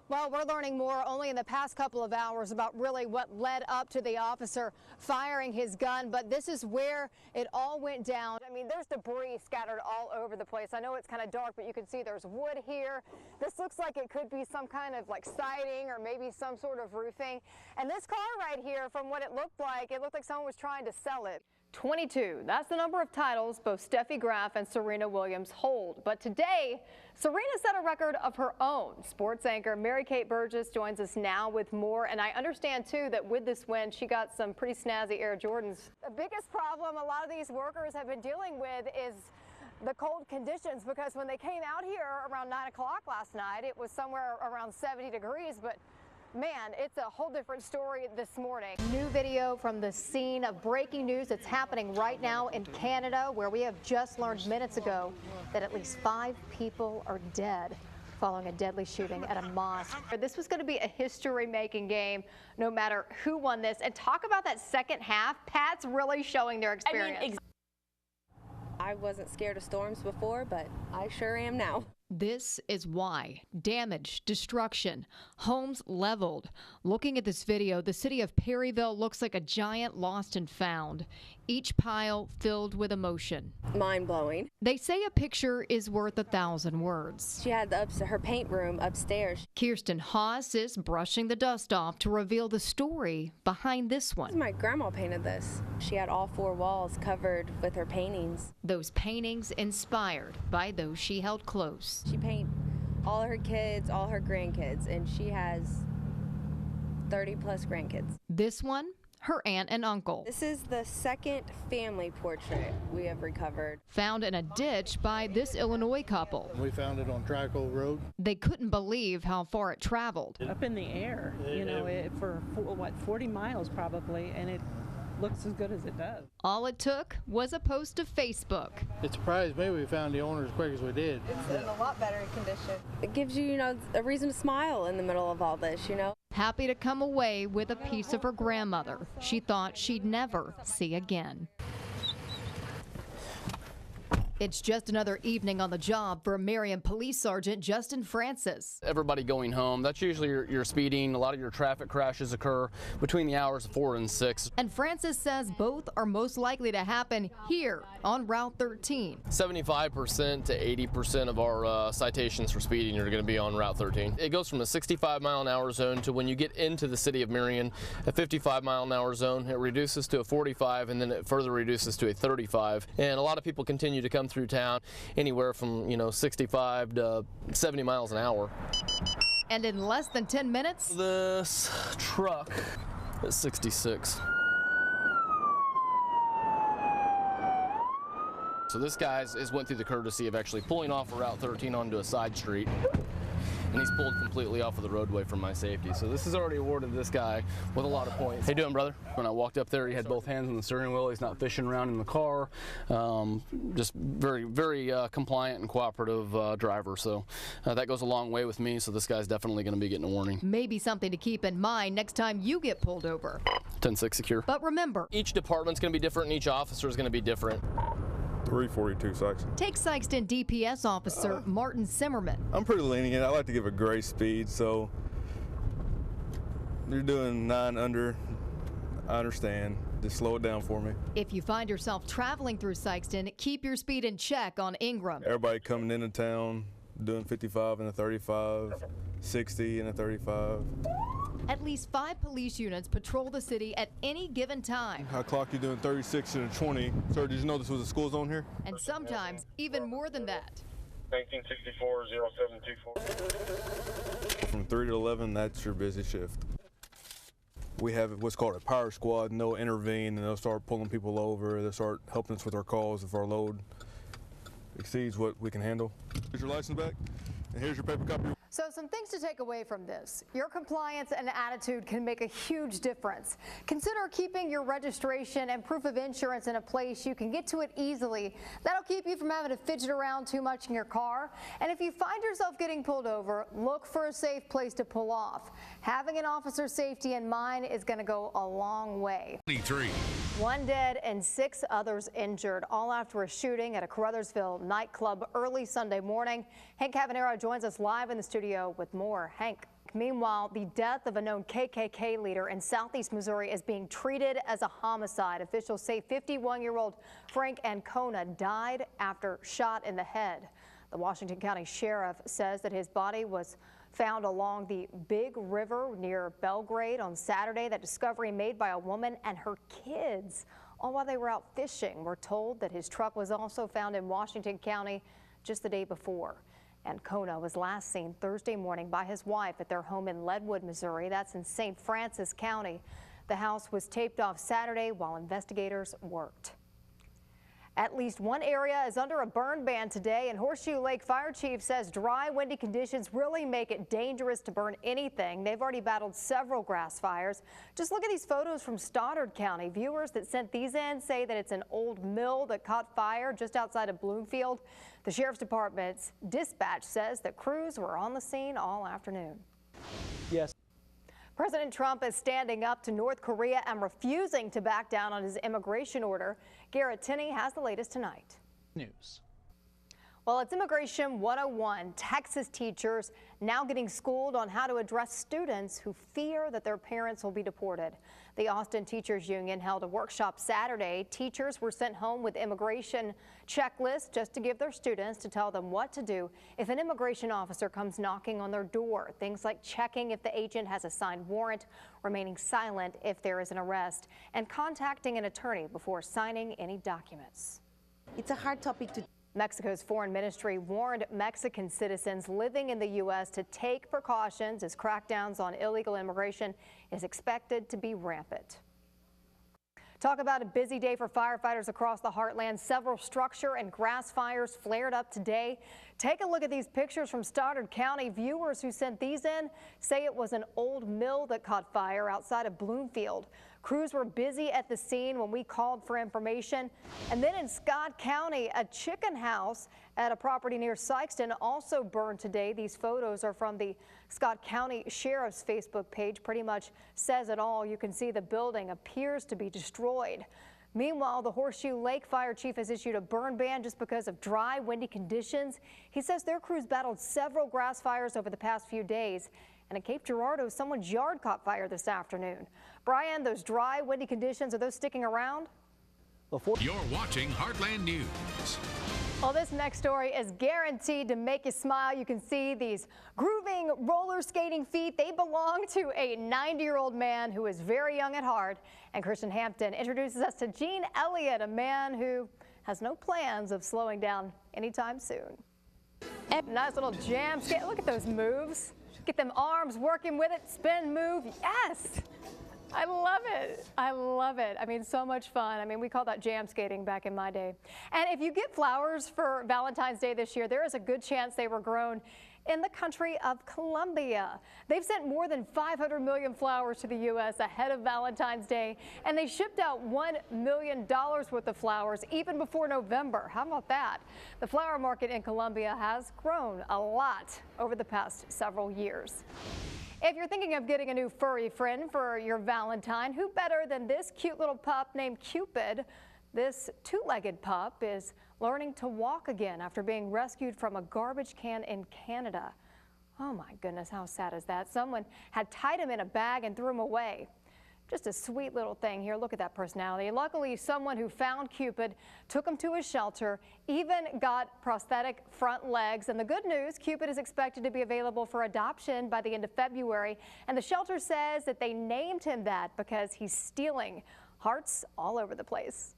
Well, we're learning more only in the past couple of hours about really what led up to the officer firing his gun, but this is where it all went down. I mean, there's debris scattered all over the place. I know it's kind of dark, but you can see there's wood here. This looks like it could be some kind of like siding or maybe some sort of roofing. And this car right here, from what it looked like someone was trying to sell it. 22, that's the number of titles both Steffi Graf and Serena Williams hold. But today, Serena set a record of her own. Sports anchor Mary Kate Burgess joins us now with more. And I understand, too, that with this win, she got some pretty snazzy Air Jordans. The biggest problem a lot of these workers have been dealing with is the cold conditions, because when they came out here around 9 o'clock last night, it was somewhere around 70 degrees. But man, it's a whole different story this morning. New video from the scene of breaking news that's happening right now in Canada, where we have just learned minutes ago that at least 5 people are dead following a deadly shooting at a mosque. This was going to be a history-making game, no matter who won this. And talk about that second half. Pat's really showing their experience. I wasn't scared of storms before, but I sure am now. This is why. Damage, destruction, homes leveled. Looking at this video, the city of Perryville looks like a giant lost and found, each pile filled with emotion. Mind-blowing. They say a picture is worth 1,000 words. She had her paint room upstairs. Kirsten Haas is brushing the dust off to reveal the story behind this one. My grandma painted this. She had all 4 walls covered with her paintings. Those paintings inspired by those she held close. She painted all her kids, all her grandkids, and she has 30 plus grandkids. This one, her aunt and uncle. This is the second family portrait we have recovered. Found in a ditch by this Illinois couple. We found it on Trico Road. They couldn't believe how far it traveled. Up in the air, you know, for 40 miles probably, and it looks as good as it does. All it took was a post to Facebook. It surprised me we found the owner as quick as we did. It's in a lot better condition. It gives you, a reason to smile in the middle of all this, Happy to come away with a piece of her grandmother she thought she'd never see again. It's just another evening on the job for Marion Police Sergeant Justin Francis. Everybody going home, that's usually your speeding. A lot of your traffic crashes occur between the hours of 4 and 6. And Francis says both are most likely to happen here on Route 13. 75% to 80% of our citations for speeding are going to be on Route 13. It goes from a 65-mile-an-hour zone to, when you get into the city of Marion, a 55-mile-an-hour zone. It reduces to a 45, and then it further reduces to a 35. And a lot of people continue to come through town anywhere from 65 to 70 miles an hour. And in less than 10 minutes, this truck is 66. So this guy went through the courtesy of actually pulling off of Route 13 onto a side street, and he's pulled completely off of the roadway for my safety. So this has already awarded this guy with a lot of points. How you doing, brother? When I walked up there, he had both hands on the steering wheel. He's not fishing around in the car. Just very, very compliant and cooperative driver. So that goes a long way with me. So this guy's definitely going to be getting a warning. Maybe something to keep in mind next time you get pulled over. 10-6 secure. But remember, each department's going to be different, and each officer is going to be different. 342 Sykeston. Take Sykeston DPS officer Martin Zimmerman. I'm pretty lenient. I like to give a grace speed, so you're doing 9 under. I understand. Just slow it down for me. If you find yourself traveling through Sykeston, keep your speed in check on Ingram. Everybody coming into town doing 55 and a 35, 60 and a 35. At least 5 police units patrol the city at any given time. I clocked you doing 36 and a 20. Sir, did you know this was a school zone here? And sometimes even more than that. 1964-0724. From 3 to 11, that's your busy shift. We have what's called a power squad, and they'll intervene, and they'll start pulling people over. They'll start helping us with our calls if our load exceeds what we can handle. Here's your license back, and here's your paper copy. So some things to take away from this. Your compliance and attitude can make a huge difference. Consider keeping your registration and proof of insurance in a place you can get to it easily. That'll keep you from having to fidget around too much in your car. And if you find yourself getting pulled over, look for a safe place to pull off. Having an officer's safety in mind is going to go a long way. 23. 1 dead and 6 others injured, all after a shooting at a Caruthersville nightclub early Sunday morning. Hank Cavanero joins us live in the studio studio with more. Hank. Meanwhile, the death of a known KKK leader in southeast Missouri is being treated as a homicide. Officials say 51-year-old Frank Ancona died after shot in the head. The Washington County Sheriff says that his body was found along the Big River near Belgrade on Saturday. That discovery made by a woman and her kids, all while they were out fishing. We're told that his truck was also found in Washington County just the day before. Ancona was last seen Thursday morning by his wife at their home in Leadwood, Missouri. That's in St. Francis County. The house was taped off Saturday while investigators worked. At least one area is under a burn ban today, and Horseshoe Lake Fire Chief says dry, windy conditions really make it dangerous to burn anything. They've already battled several grass fires. Just look at these photos from Stoddard County. Viewers that sent these in say that it's an old mill that caught fire just outside of Bloomfield. The Sheriff's Department's dispatch says that crews were on the scene all afternoon. Yes. President Trump is standing up to North Korea and refusing to back down on his immigration order. Garrett Tinney has the latest tonight. News. Well, it's Immigration 101. Texas teachers now getting schooled on how to address students who fear that their parents will be deported. The Austin Teachers Union held a workshop Saturday. Teachers were sent home with immigration checklists just to give their students to tell them what to do if an immigration officer comes knocking on their door. Things like checking if the agent has a signed warrant, remaining silent if there is an arrest, and contacting an attorney before signing any documents. It's a hard topic to. Mexico's foreign ministry warned Mexican citizens living in the U.S. to take precautions as crackdowns on illegal immigration is expected to be rampant. Talk about a busy day for firefighters across the heartland. Several structure and grass fires flared up today. Take a look at these pictures from Stoddard County. Viewers who sent these in say it was an old mill that caught fire outside of Bloomfield. Crews were busy at the scene when we called for information. And then in Scott County, a chicken house at a property near Sykeston also burned today. These photos are from the Scott County Sheriff's Facebook page. Pretty much says it all. You can see the building appears to be destroyed. Meanwhile, the Horseshoe Lake Fire Chief has issued a burn ban just because of dry, windy conditions. He says their crews battled several grass fires over the past few days. And at Cape Girardeau, someone's yard caught fire this afternoon. Brian, those dry, windy conditions, are those sticking around? You're watching Heartland News. Well, this next story is guaranteed to make you smile. You can see these grooving roller skating feet. They belong to a 90-year-old man who is very young at heart. And Christian Hampton introduces us to Gene Elliott, a man who has no plans of slowing down anytime soon. Nice little jam skate. Look at those moves. Get them arms working with it. Spin, move. Yes. I love it. I love it. I mean, so much fun. I mean, we called that jam skating back in my day. And if you get flowers for Valentine's Day this year, there is a good chance they were grown in the country of Colombia. They've sent more than 500 million flowers to the U.S. ahead of Valentine's Day, and they shipped out $1 million worth of flowers even before November. How about that? The flower market in Colombia has grown a lot over the past several years. If you're thinking of getting a new furry friend for your Valentine, who better than this cute little pup named Cupid? This two-legged pup is learning to walk again after being rescued from a garbage can in Canada. Oh my goodness, how sad is that? Someone had tied him in a bag and threw him away. Just a sweet little thing here. Look at that personality. Luckily, someone who found Cupid took him to a shelter, even got prosthetic front legs. And the good news, Cupid is expected to be available for adoption by the end of February. And the shelter says that they named him that because he's stealing hearts all over the place.